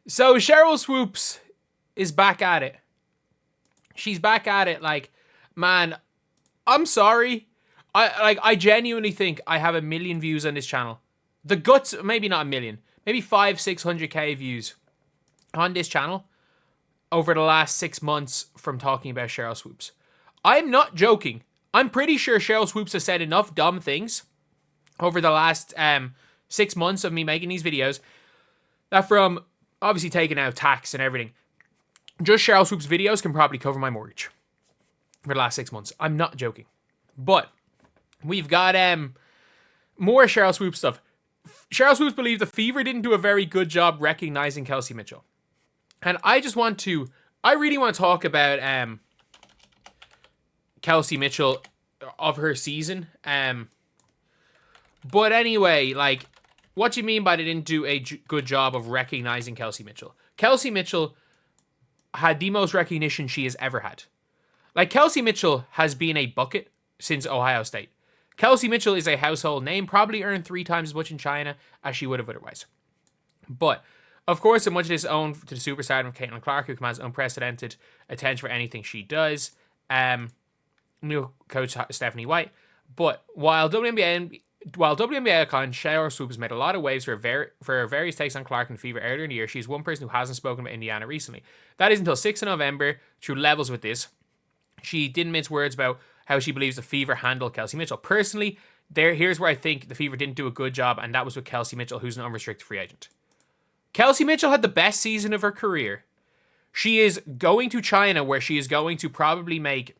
So Sheryl Swoopes is back at it. She's back at it. Like, man, I'm sorry. I genuinely think I have 1 million views on this channel. The guts, maybe not 1 million, maybe 500-600K views on this channel over the last 6 months from talking about Sheryl Swoopes. I'm not joking. I'm pretty sure Sheryl Swoopes has said enough dumb things over the last 6 months of me making these videos that, from obviously taking out tax and everything, just Sheryl Swoopes videos can probably cover my mortgage for the last 6 months. I'm not joking. But we've got more Sheryl Swoopes stuff. Sheryl Swoopes believed the Fever didn't do a very good job recognizing Kelsey Mitchell. And I really want to talk about Kelsey Mitchell of her season. But anyway, like, what do you mean by they didn't do a good job of recognizing Kelsey Mitchell? Kelsey Mitchell had the most recognition she has ever had. Like, Kelsey Mitchell has been a bucket since Ohio State. Kelsey Mitchell is a household name, probably earned 3 times as much in China as she would have otherwise. But, of course, so much of this is owned to the superstardom of Caitlin Clark, who commands unprecedented attention for anything she does. New coach Stephanie White. But while WNBA icon Sheryl Swoopes has made a lot of waves for her various takes on Clark and Fever earlier in the year, she's one person who hasn't spoken about Indiana recently. That is until 6th of November, through levels with this. She didn't mince words about how she believes the Fever handled Kelsey Mitchell. Personally, here's where I think the Fever didn't do a good job, and that was with Kelsey Mitchell, who's an unrestricted free agent. Kelsey Mitchell had the best season of her career. She is going to China, where she is going to probably make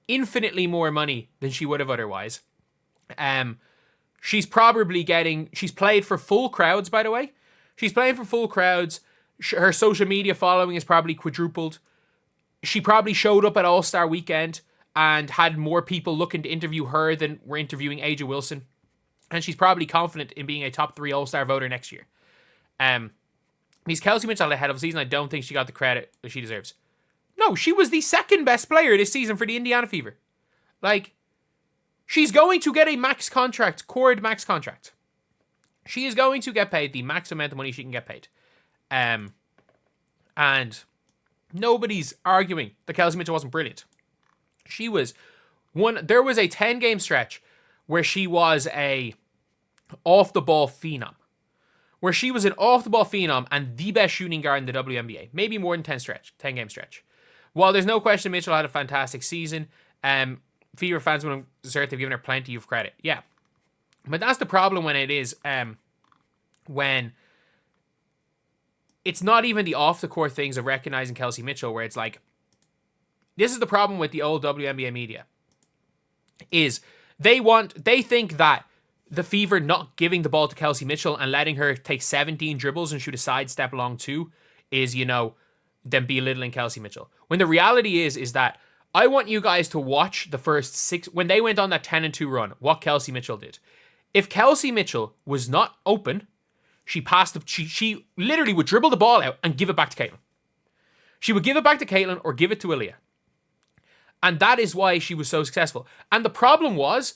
infinitely more money than she would have otherwise. She's played for full crowds, by the way. She's playing for full crowds. Her social media following is probably quadrupled. She probably showed up at All-Star Weekend and had more people looking to interview her than were interviewing Aja Wilson. And she's probably confident in being a top 3 All-Star voter next year. Because Kelsey Mitchell had a hell of a season. I don't think she got the credit that she deserves. No, she was the second best player this season for the Indiana Fever. Like, she's going to get a max contract, cord max contract. She is going to get paid the max amount of money she can get paid. And nobody's arguing that Kelsey Mitchell wasn't brilliant. There was a 10-game stretch where she was a off-the-ball phenom. Where she was an off-the-ball phenom and the best shooting guard in the WNBA. Maybe more than 10-game stretch. While there's no question Mitchell had a fantastic season, Fever fans would assert they've given her plenty of credit. Yeah. But that's the problem when it is, when it's not even the off-the-court things of recognizing Kelsey Mitchell, where it's like, this is the problem with the old WNBA media, is they think that the Fever not giving the ball to Kelsey Mitchell and letting her take 17 dribbles and shoot a sidestep along 2 is, them belittling Kelsey Mitchell. When the reality is that I want you guys to watch the first 6, when they went on that 10-2 run, what Kelsey Mitchell did. If Kelsey Mitchell was not open, she literally would dribble the ball out and give it back to Caitlin. She would give it back to Caitlin or give it to Aaliyah. And that is why she was so successful. And the problem was,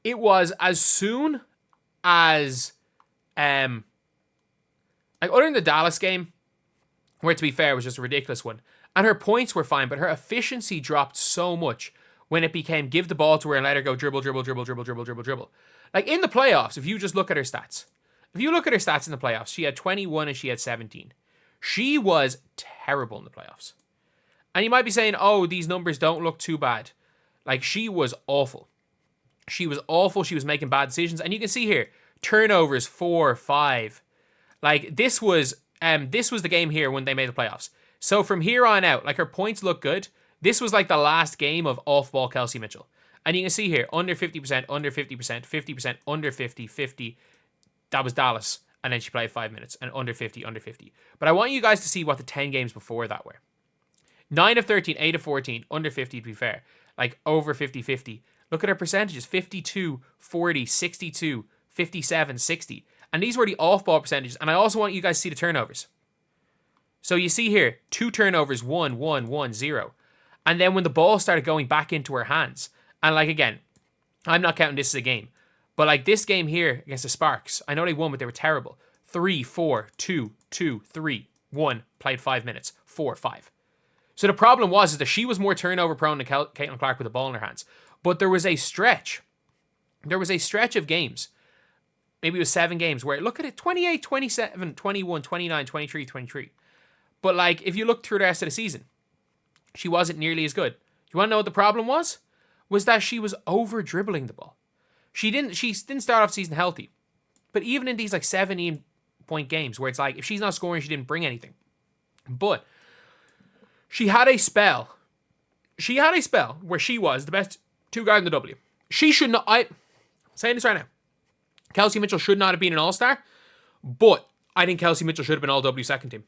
it was as soon as, other than the Dallas game, where, to be fair, was just a ridiculous one, and her points were fine, but her efficiency dropped so much when it became give the ball to her and let her go dribble. Like, in the playoffs, if you just look at her stats. If you look at her stats in the playoffs, she had 21 and she had 17. She was terrible in the playoffs. And you might be saying, oh, these numbers don't look too bad. Like, she was awful. She was awful. She was making bad decisions. And you can see here, turnovers 4, 5. Like, this was the game here when they made the playoffs. So from here on out, like, her points look good. This was like the last game of off-ball Kelsey Mitchell. And you can see here, under 50%, under 50%, 50%, under 50, 50. That was Dallas. And then she played 5 minutes. And under 50, under 50. But I want you guys to see what the 10 games before that were. 9 of 13, 8 of 14, under 50 to be fair. Like, over 50, 50. Look at her percentages. 52, 40, 62, 57, 60. And these were the off-ball percentages. And I also want you guys to see the turnovers. So you see here, 2 turnovers, 1, 1, 1, 0. And then when the ball started going back into her hands, and like, again, I'm not counting this as a game, but like this game here against the Sparks, I know they won, but they were terrible. 3, 4, 2, 2, 3, 1, played 5 minutes, 4, 5. So the problem is that she was more turnover prone than Caitlin Clark with the ball in her hands. But there was a stretch of games, maybe it was 7 games, where look at it, 28, 27, 21, 29, 23, 23. But like, if you look through the rest of the season, she wasn't nearly as good. You want to know what the problem was? Was that she was over dribbling the ball. She didn't start off season healthy. But even in these like 17-point games where it's like, if she's not scoring, she didn't bring anything. But she had a spell. Where she was the best 2 guard in the W. She should not, I'm saying this right now, Kelsey Mitchell should not have been an all-star, but I think Kelsey Mitchell should have been all W second team.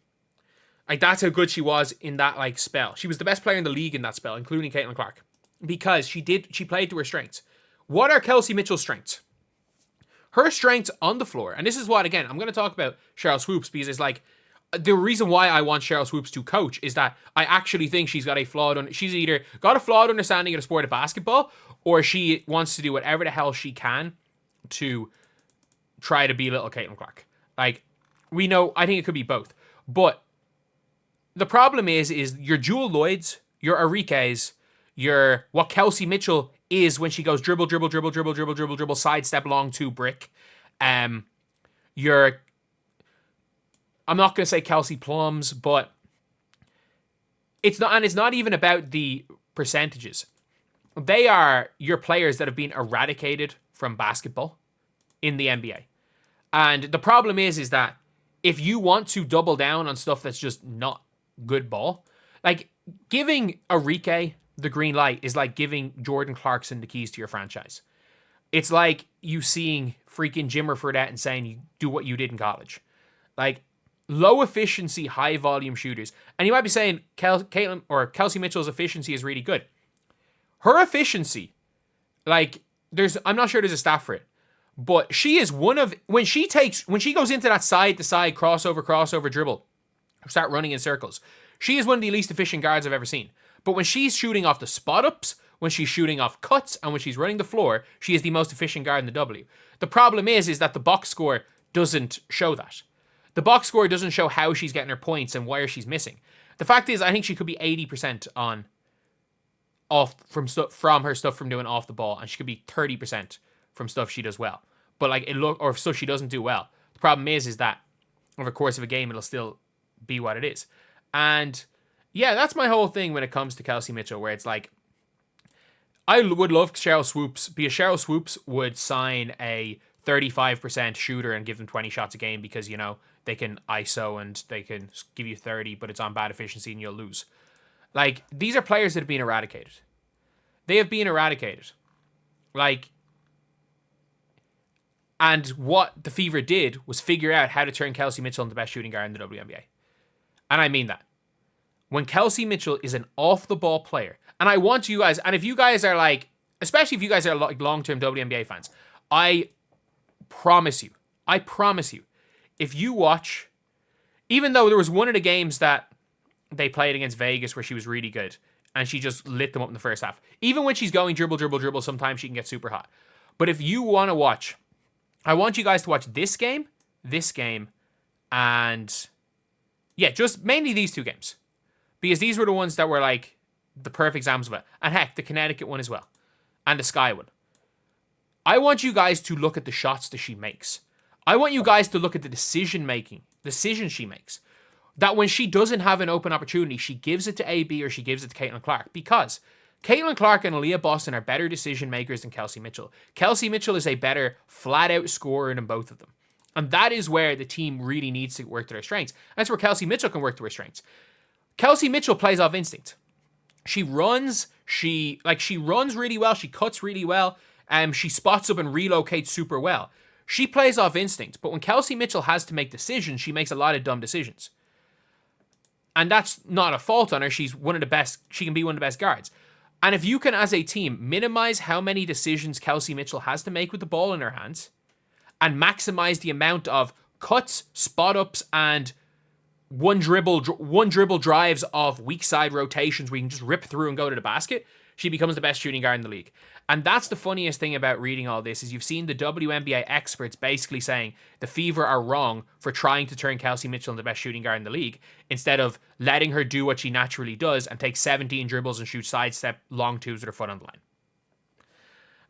Like, that's how good she was in that like spell. She was the best player in the league in that spell, including Caitlin Clark, because she played to her strengths. What are Kelsey Mitchell's strengths? Her strengths on the floor, and this is what, again, I'm going to talk about Sheryl Swoopes, because it's like, the reason why I want Sheryl Swoopes to coach is that I actually think she's either got a flawed understanding of the sport of basketball, or she wants to do whatever the hell she can to try to be little Caitlin Clark. Like, we know, I think it could be both. But the problem is your Jewel Lloyds, your Arikes, your what Kelsey Mitchell is when she goes dribble, sidestep long 2 brick. Your, I'm not going to say Kelsey Plums, but it's not even about the percentages. They are your players that have been eradicated from basketball in the NBA. And the problem is that if you want to double down on stuff that's just not good ball, like giving Arike the green light is like giving Jordan Clarkson the keys to your franchise. It's like you seeing freaking Jimmer Fredette and saying you do what you did in college. Like, low efficiency, high volume shooters. And you might be saying Caitlin or Kelsey Mitchell's efficiency is really good. Her efficiency, like, I'm not sure there's a stat for it, but she is one of, when she goes into that side to side crossover dribble, start running in circles, she is one of the least efficient guards I've ever seen. But when she's shooting off the spot ups, when she's shooting off cuts, and when she's running the floor, she is the most efficient guard in the W. The problem is that the box score doesn't show that. The box score doesn't show how she's getting her points and where she's missing. The fact is, I think she could be 80% from her stuff from doing off the ball, and she could be 30% from stuff she does well. But like or stuff she doesn't do well. The problem is that over the course of a game, it'll still be what it is. And yeah, that's my whole thing when it comes to Kelsey Mitchell, where it's like, I would love Sheryl Swoopes, because Sheryl Swoopes would sign a 35% shooter and give them 20 shots a game because, you know, they can ISO and they can give you 30, but it's on bad efficiency and you'll lose. Like, these are players that have been eradicated. They have been eradicated. Like, and what the Fever did was figure out how to turn Kelsey Mitchell into the best shooting guard in the WNBA. And I mean that. When Kelsey Mitchell is an off-the-ball player, and I want you guys, and if you guys are like, especially if you guys are like long-term WNBA fans, I promise you, if you watch, even though there was one of the games that they played against Vegas where she was really good, and she just lit them up in the first half. Even when she's going dribble, sometimes she can get super hot. But if you want to watch, I want you guys to watch this game, and yeah, just mainly these 2 games. Because these were the ones that were like the perfect examples of it. And heck, the Connecticut one as well. And the Sky one. I want you guys to look at the shots that she makes. I want you guys to look at the decisions she makes. That when she doesn't have an open opportunity, she gives it to AB or she gives it to Caitlin Clark. Because Caitlin Clark and Aaliyah Boston are better decision makers than Kelsey Mitchell. Kelsey Mitchell is a better flat-out scorer than both of them. And that is where the team really needs to work to their strengths. That's where Kelsey Mitchell can work to her strengths. Kelsey Mitchell plays off instinct. She runs really well. She cuts really well. She spots up and relocates super well. She plays off instinct. But when Kelsey Mitchell has to make decisions, she makes a lot of dumb decisions. And that's not a fault on her. She's one of the best. She can be one of the best guards. And if you can, as a team, minimize how many decisions Kelsey Mitchell has to make with the ball in her hands, and maximize the amount of cuts, spot ups, and one dribble drives of weak side rotations where you can just rip through and go to the basket, she becomes the best shooting guard in the league. And that's the funniest thing about reading all this, is you've seen the WNBA experts basically saying the Fever are wrong for trying to turn Kelsey Mitchell into the best shooting guard in the league, instead of letting her do what she naturally does and take 17 dribbles and shoot sidestep long twos with her foot on the line.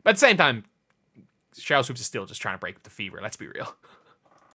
But at the same time, Sheryl Swoopes is still just trying to break up the Fever, let's be real.